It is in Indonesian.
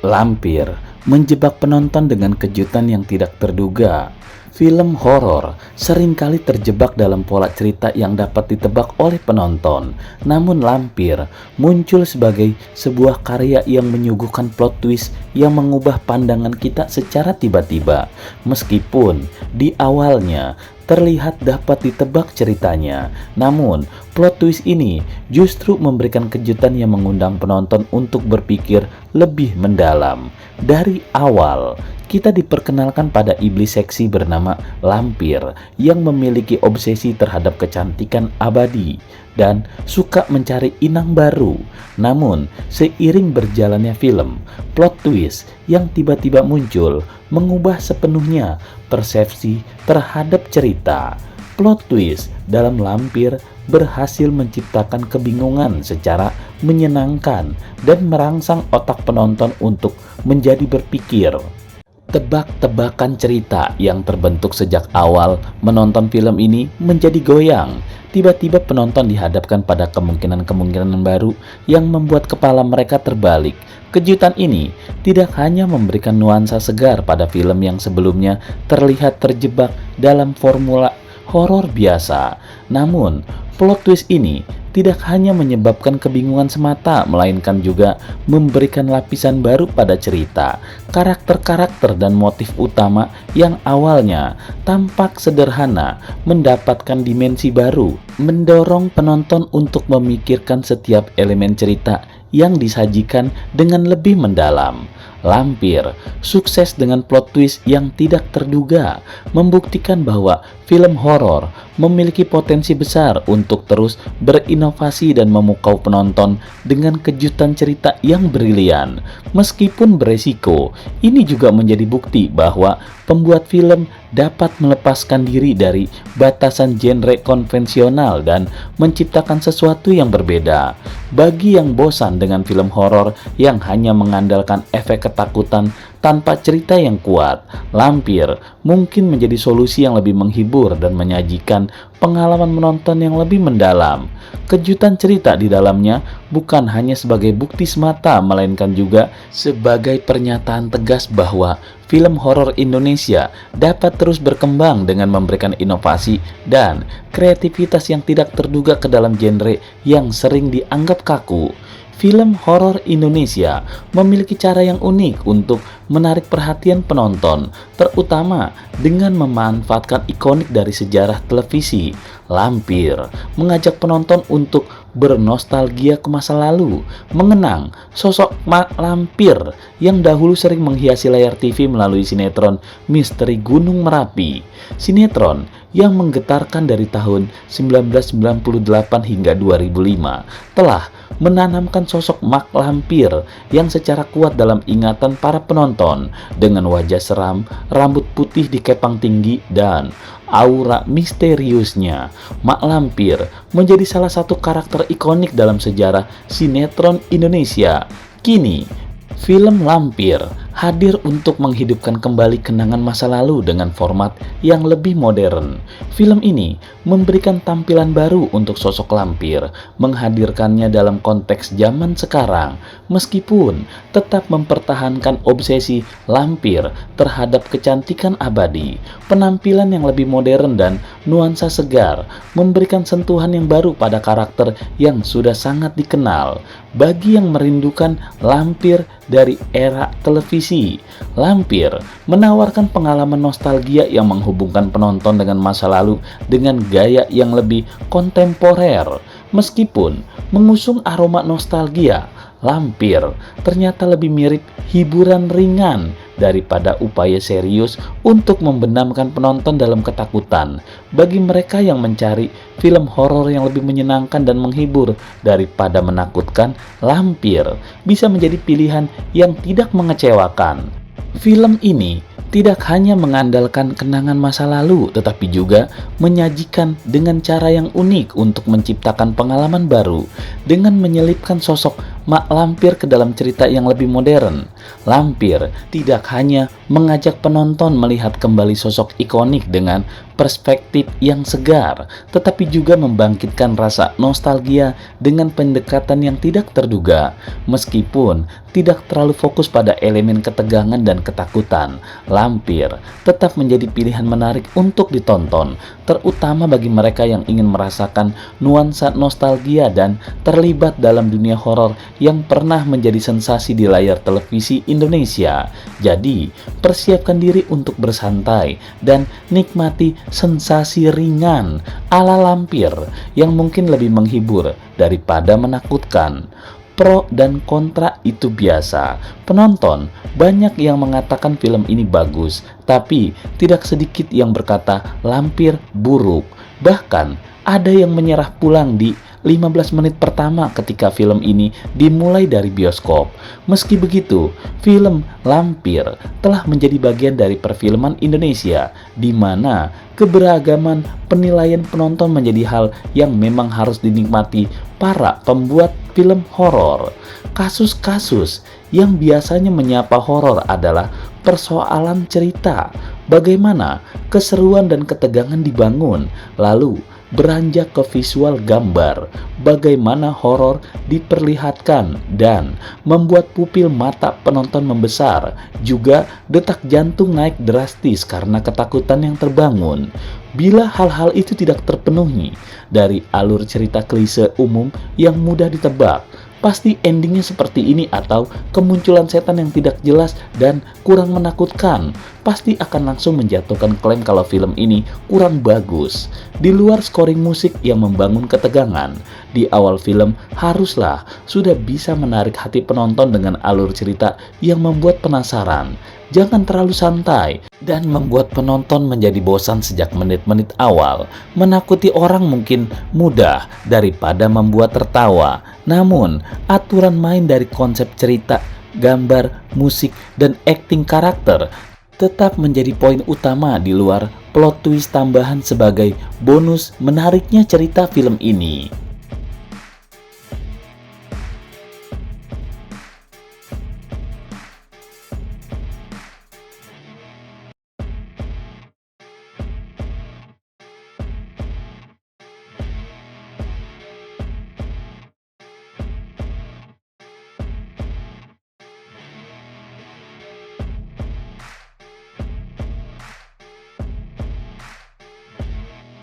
Lampir menjebak penonton dengan kejutan yang tidak terduga. Film horor seringkali terjebak dalam pola cerita yang dapat ditebak oleh penonton. Namun Lampir muncul sebagai sebuah karya yang menyuguhkan plot twist yang mengubah pandangan kita secara tiba-tiba. Meskipun di awalnya terlihat dapat ditebak ceritanya, namun plot twist ini justru memberikan kejutan yang mengundang penonton untuk berpikir lebih mendalam. Dari awal, kita diperkenalkan pada iblis seksi bernama Lampir yang memiliki obsesi terhadap kecantikan abadi dan suka mencari inang baru. Namun, seiring berjalannya film, plot twist yang tiba-tiba muncul mengubah sepenuhnya persepsi terhadap cerita. Plot twist dalam Lampir berhasil menciptakan kebingungan secara menyenangkan dan merangsang otak penonton untuk menjadi berpikir. Tebak-tebakan cerita yang terbentuk sejak awal menonton film ini menjadi goyang. Tiba-tiba penonton dihadapkan pada kemungkinan-kemungkinan baru yang membuat kepala mereka terbalik. Kejutan ini tidak hanya memberikan nuansa segar pada film yang sebelumnya terlihat terjebak dalam formula horor biasa, namun plot twist ini tidak hanya menyebabkan kebingungan semata, melainkan juga memberikan lapisan baru pada cerita. Karakter-karakter dan motif utama yang awalnya tampak sederhana mendapatkan dimensi baru, mendorong penonton untuk memikirkan setiap elemen cerita yang disajikan dengan lebih mendalam. Lampir sukses dengan plot twist yang tidak terduga, membuktikan bahwa film horor memiliki potensi besar untuk terus berinovasi dan memukau penonton dengan kejutan cerita yang brilian. Meskipun beresiko, ini juga menjadi bukti bahwa pembuat film dapat melepaskan diri dari batasan genre konvensional dan menciptakan sesuatu yang berbeda. Bagi yang bosan dengan film horor yang hanya mengandalkan efek ketakutan tanpa cerita yang kuat, Lampir mungkin menjadi solusi yang lebih menghibur dan menyajikan pengalaman menonton yang lebih mendalam. Kejutan cerita di dalamnya bukan hanya sebagai bukti semata, melainkan juga sebagai pernyataan tegas bahwa film horor Indonesia dapat terus berkembang dengan memberikan inovasi dan kreativitas yang tidak terduga ke dalam genre yang sering dianggap kaku. Film horor Indonesia memiliki cara yang unik untuk menarik perhatian penonton, terutama dengan memanfaatkan ikonik dari sejarah televisi. Lampir mengajak penonton untuk bernostalgia ke masa lalu, mengenang sosok Mak Lampir yang dahulu sering menghiasi layar TV melalui sinetron Misteri Gunung Merapi. Sinetron yang menggetarkan dari tahun 1998 hingga 2005 telah menanamkan sosok Mak Lampir yang secara kuat dalam ingatan para penonton dengan wajah seram, rambut putih dikepang tinggi, dan aura misteriusnya. Mak Lampir menjadi salah satu karakter ikonik dalam sejarah sinetron Indonesia. Kini, film Lampir hadir untuk menghidupkan kembali kenangan masa lalu dengan format yang lebih modern. Film ini memberikan tampilan baru untuk sosok Lampir, menghadirkannya dalam konteks zaman sekarang, meskipun tetap mempertahankan obsesi Lampir terhadap kecantikan abadi. Penampilan yang lebih modern dan nuansa segar memberikan sentuhan yang baru pada karakter yang sudah sangat dikenal. Bagi yang merindukan Lampir dari era televisi, Lampir menawarkan pengalaman nostalgia yang menghubungkan penonton dengan masa lalu dengan gaya yang lebih kontemporer. Meskipun mengusung aroma nostalgia, Lampir ternyata lebih mirip hiburan ringan daripada upaya serius untuk membenamkan penonton dalam ketakutan. Bagi mereka yang mencari film horor yang lebih menyenangkan dan menghibur daripada menakutkan, Lampir bisa menjadi pilihan yang tidak mengecewakan. Film ini tidak hanya mengandalkan kenangan masa lalu, tetapi juga menyajikan dengan cara yang unik untuk menciptakan pengalaman baru dengan menyelipkan sosok mak lampir ke dalam cerita yang lebih modern. Lampir tidak hanya mengajak penonton melihat kembali sosok ikonik dengan perspektif yang segar, tetapi juga membangkitkan rasa nostalgia dengan pendekatan yang tidak terduga. Meskipun tidak terlalu fokus pada elemen ketegangan dan ketakutan, Lampir tetap menjadi pilihan menarik untuk ditonton, terutama bagi mereka yang ingin merasakan nuansa nostalgia dan terlibat dalam dunia horor yang pernah menjadi sensasi di layar televisi Indonesia. Jadi, persiapkan diri untuk bersantai dan nikmati sensasi ringan ala Lampir yang mungkin lebih menghibur daripada menakutkan. Pro dan kontra itu biasa. Penonton banyak yang mengatakan film ini bagus, tapi tidak sedikit yang berkata Lampir buruk. Bahkan ada yang menyerah pulang di 15 menit pertama ketika film ini dimulai dari bioskop. Meski begitu, film Lampir telah menjadi bagian dari perfilman Indonesia, di mana keberagaman penilaian penonton menjadi hal yang memang harus dinikmati para pembuat film horor. Kasus-kasus yang biasanya menyapa horor adalah persoalan cerita, bagaimana keseruan dan ketegangan dibangun, lalu beranjak ke visual gambar, bagaimana horor diperlihatkan dan membuat pupil mata penonton membesar, juga detak jantung naik drastis karena ketakutan yang terbangun. Bila hal-hal itu tidak terpenuhi dari alur cerita klise umum yang mudah ditebak, pasti endingnya seperti ini atau kemunculan setan yang tidak jelas dan kurang menakutkan, pasti akan langsung menjatuhkan klaim kalau film ini kurang bagus. Di luar scoring musik yang membangun ketegangan, di awal film haruslah sudah bisa menarik hati penonton dengan alur cerita yang membuat penasaran. Jangan terlalu santai dan membuat penonton menjadi bosan sejak menit-menit awal. Menakuti orang mungkin mudah daripada membuat tertawa. Namun, aturan main dari konsep cerita, gambar, musik, dan akting karakter tetap menjadi poin utama di luar plot twist tambahan sebagai bonus menariknya cerita film ini.